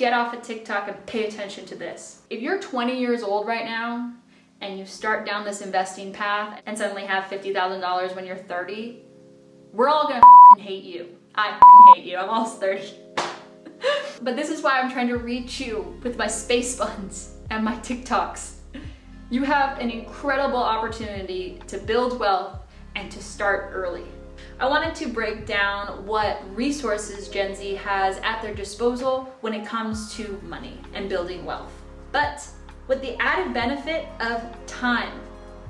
get off of TikTok and pay attention to this. If you're 20 years old right now and you start down this investing path and suddenly have $50,000 when you're 30, we're all gonna hate you. I hate you, I'm almost 30. But this is why I'm trying to reach you with my space buns and my TikToks. You have an incredible opportunity to build wealth and to start early. I wanted to break down what resources Gen Z has at their disposal when it comes to money and building wealth, but with the added benefit of time,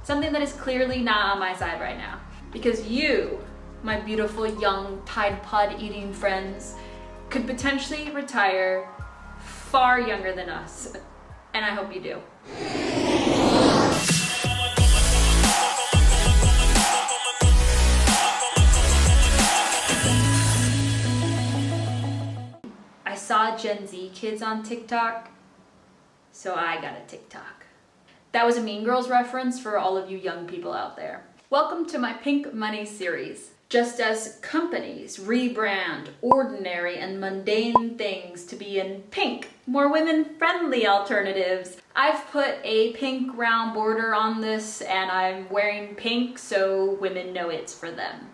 something that is clearly not on my side right now. Because you, my beautiful young Tide Pod eating friends, could potentially retire far younger than us, and I hope you do. I saw Gen Z kids on TikTok, so I got a TikTok. That was a Mean Girls reference for all of you young people out there. Welcome to my Pink Money series. Just as companies rebrand ordinary and mundane things to be in pink, more women-friendly alternatives, I've put a pink round border on this and I'm wearing pink so women know it's for them.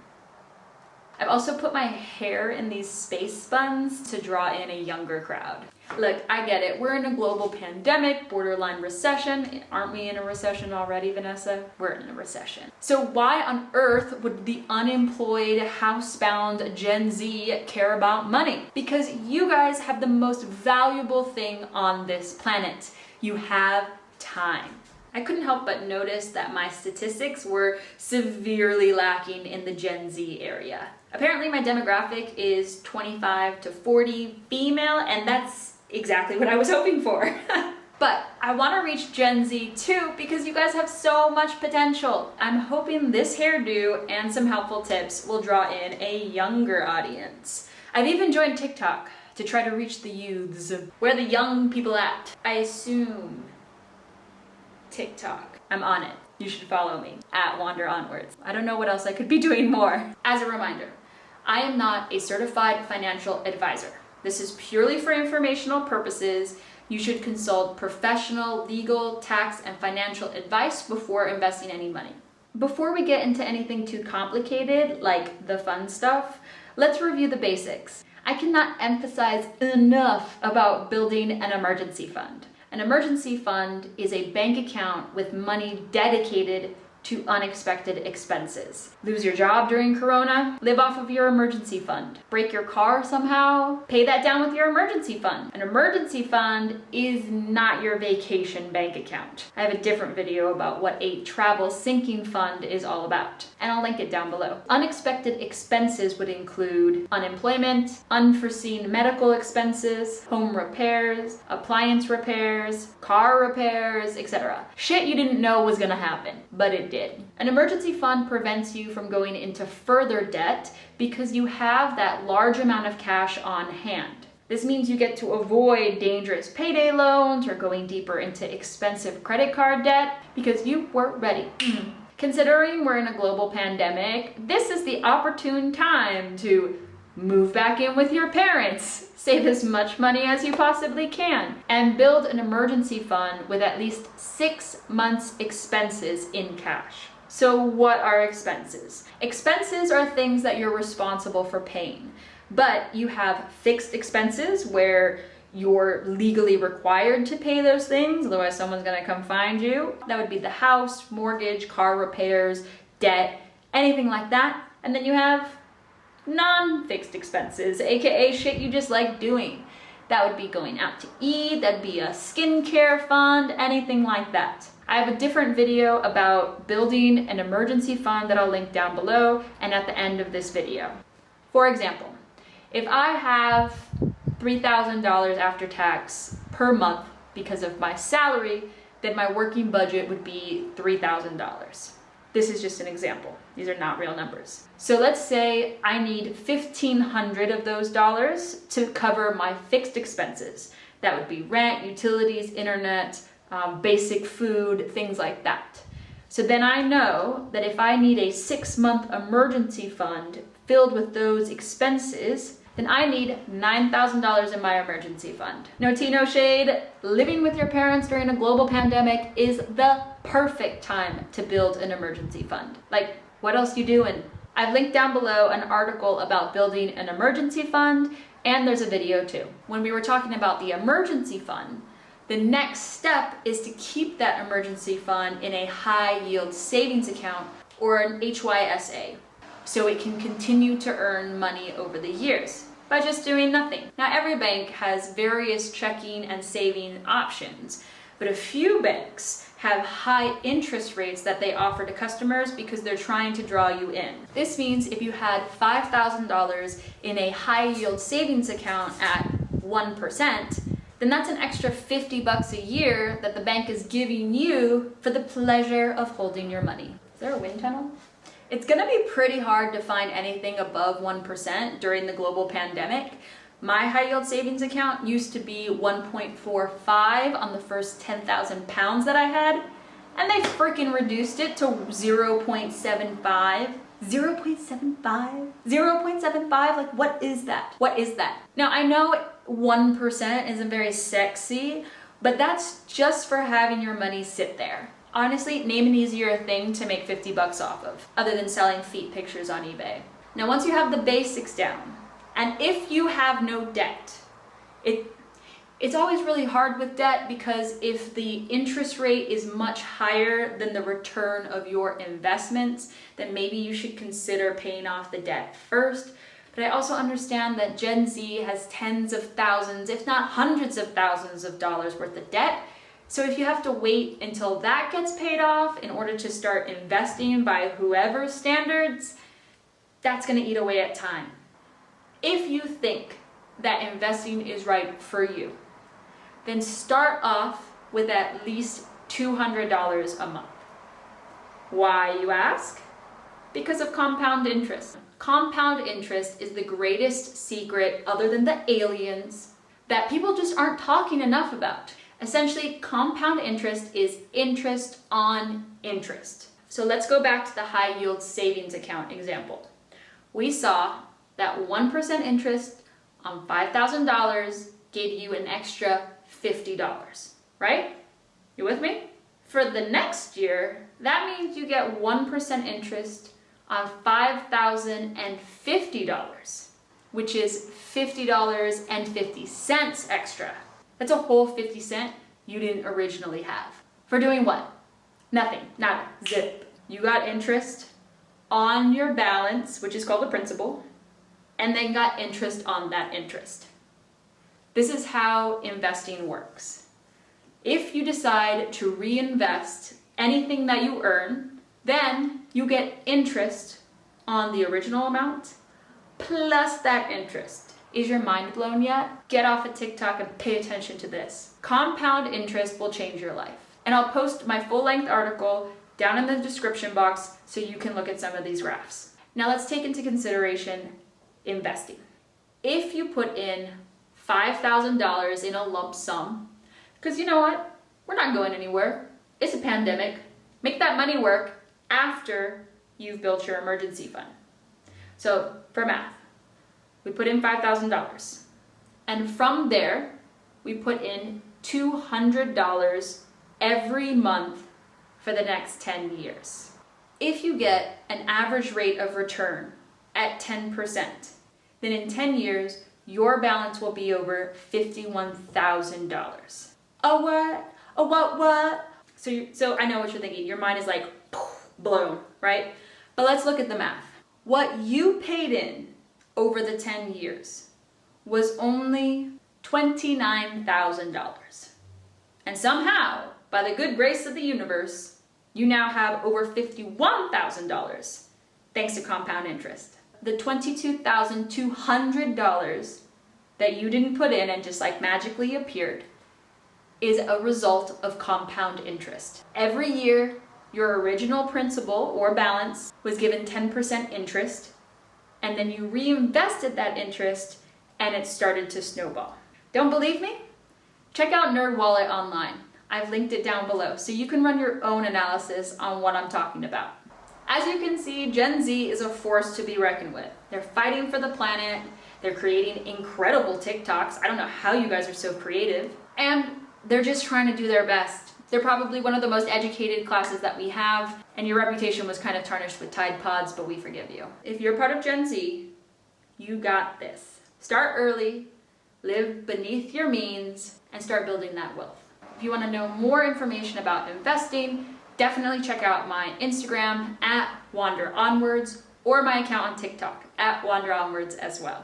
I've also put my hair in these space buns to draw in a younger crowd. Look, I get it. We're in a global pandemic, borderline recession. Aren't we in a recession already, Vanessa? We're in a recession. So why on earth would the unemployed, housebound Gen Z care about money? Because you guys have the most valuable thing on this planet. You have time. I couldn't help but notice that my statistics were severely lacking in the Gen Z area. Apparently my demographic is 25 to 40 female, and that's exactly what I was hoping for. But I want to reach Gen Z too because you guys have so much potential. I'm hoping this hairdo and some helpful tips will draw in a younger audience. I've even joined TikTok to try to reach the youths. Where are the young people at? I assume TikTok. I'm on it. You should follow me at Wander Onwards. I don't know what else I could be doing more. As a reminder, I am not a certified financial advisor. This is purely for informational purposes. You should consult professional, legal, tax, and financial advice before investing any money. Before we get into anything too complicated, like the fun stuff, let's review the basics. I cannot emphasize enough about building an emergency fund. An emergency fund is a bank account with money dedicated to unexpected expenses. Lose your job during Corona? Live off of your emergency fund. Break your car somehow? Pay that down with your emergency fund. An emergency fund is not your vacation bank account. I have a different video about what a travel sinking fund is all about, and I'll link it down below. Unexpected expenses would include unemployment, unforeseen medical expenses, home repairs, appliance repairs, car repairs, etc. Shit you didn't know was gonna happen, but it did. An emergency fund prevents you from going into further debt because you have that large amount of cash on hand. This means you get to avoid dangerous payday loans or going deeper into expensive credit card debt because you weren't ready. Considering we're in a global pandemic, this is the opportune time to move back in with your parents, save as much money as you possibly can, and build an emergency fund with at least 6 months' expenses in cash. So what are expenses? Expenses are things that you're responsible for paying, but you have fixed expenses where you're legally required to pay those things, otherwise someone's gonna come find you. That would be the house, mortgage, car repairs, debt, anything like that. And then you have non-fixed expenses, aka shit you just like doing. That would be going out to eat, that'd be a skincare fund, anything like that. I have a different video about building an emergency fund that I'll link down below and at the end of this video. For example, if I have $3,000 after tax per month because of my salary, then my working budget would be $3,000. This is just an example. These are not real numbers. So let's say I need 1,500 of those dollars to cover my fixed expenses. That would be rent, utilities, internet, basic food, things like that. So then I know that if I need a 6-month emergency fund filled with those expenses, then I need $9,000 in my emergency fund. No tea, no shade. Living with your parents during a global pandemic is the perfect time to build an emergency fund. Like, what else you doing? I've linked down below an article about building an emergency fund, and there's a video too. When we were talking about the emergency fund, the next step is to keep that emergency fund in a high yield savings account or an HYSA, so it can continue to earn money over the years by just doing nothing. Now, every bank has various checking and saving options, but a few banks have high interest rates that they offer to customers because they're trying to draw you in. This means if you had $5,000 in a high yield savings account at 1%, then that's an extra $50 a year that the bank is giving you for the pleasure of holding your money. Is there a wind tunnel? It's gonna be pretty hard to find anything above 1% during the global pandemic. My high yield savings account used to be 1.45 on the first 10,000 pounds that I had, and they freaking reduced it to 0.75. 0.75? 0.75? Like, what is that? What is that? Now, I know 1% isn't very sexy, but that's just for having your money sit there. Honestly, name an easier thing to make $50 off of, other than selling feet pictures on eBay. Now, once you have the basics down, and if you have no debt, it's always really hard with debt because if the interest rate is much higher than the return of your investments, then maybe you should consider paying off the debt first. But I also understand that Gen Z has tens of thousands, if not hundreds of thousands of dollars worth of debt. So if you have to wait until that gets paid off in order to start investing by whoever's standards, that's gonna eat away at time. If you think that investing is right for you, then start off with at least $200 a month. Why, you ask? Because of compound interest. Compound interest is the greatest secret, other than the aliens, that people just aren't talking enough about. Essentially, compound interest is interest on interest. So let's go back to the high yield savings account example. We saw that 1% interest on $5,000 gave you an extra $50, right? You with me? For the next year, that means you get 1% interest on $5,050, which is $50.50 extra. That's a whole 50 cents you didn't originally have. For doing what? Nothing, nada, zip. You got interest on your balance, which is called the principal, and then got interest on that interest. This is how investing works. If you decide to reinvest anything that you earn, then you get interest on the original amount plus that interest. Is your mind blown yet? Get off of TikTok and pay attention to this. Compound interest will change your life. And I'll post my full-length article down in the description box so you can look at some of these graphs. Now let's take into consideration investing. If you put in $5,000 in a lump sum, because you know what? We're not going anywhere. It's a pandemic. Make that money work after you've built your emergency fund. So for math, we put in $5,000. And from there, we put in $200 every month for the next 10 years. If you get an average rate of return at 10%, then in 10 years, your balance will be over $51,000. Oh, what? Oh, what? So I know what you're thinking. Your mind is like blown, right? But let's look at the math. What you paid in over the 10 years was only $29,000. And somehow, by the good grace of the universe, you now have over $51,000 thanks to compound interest. The $22,200 that you didn't put in and just like magically appeared is a result of compound interest. Every year, your original principal or balance was given 10% interest, and then you reinvested that interest and it started to snowball. Don't believe me? Check out NerdWallet online. I've linked it down below so you can run your own analysis on what I'm talking about. As you can see, Gen Z is a force to be reckoned with. They're fighting for the planet. They're creating incredible TikToks. I don't know how you guys are so creative. And they're just trying to do their best. They're probably one of the most educated classes that we have, and your reputation was kind of tarnished with Tide Pods, but we forgive you. If you're part of Gen Z, you got this. Start early, live beneath your means, and start building that wealth. If you want to know more information about investing, definitely check out my Instagram @WanderOnwards or my account on TikTok @WanderOnwards as well.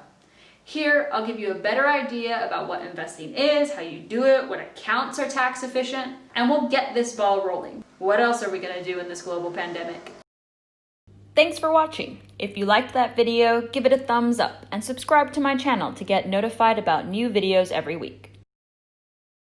Here, I'll give you a better idea about what investing is, how you do it, what accounts are tax efficient, and we'll get this ball rolling. What else are we going to do in this global pandemic? Thanks for watching. If you liked that video, give it a thumbs up and subscribe to my channel to get notified about new videos every week.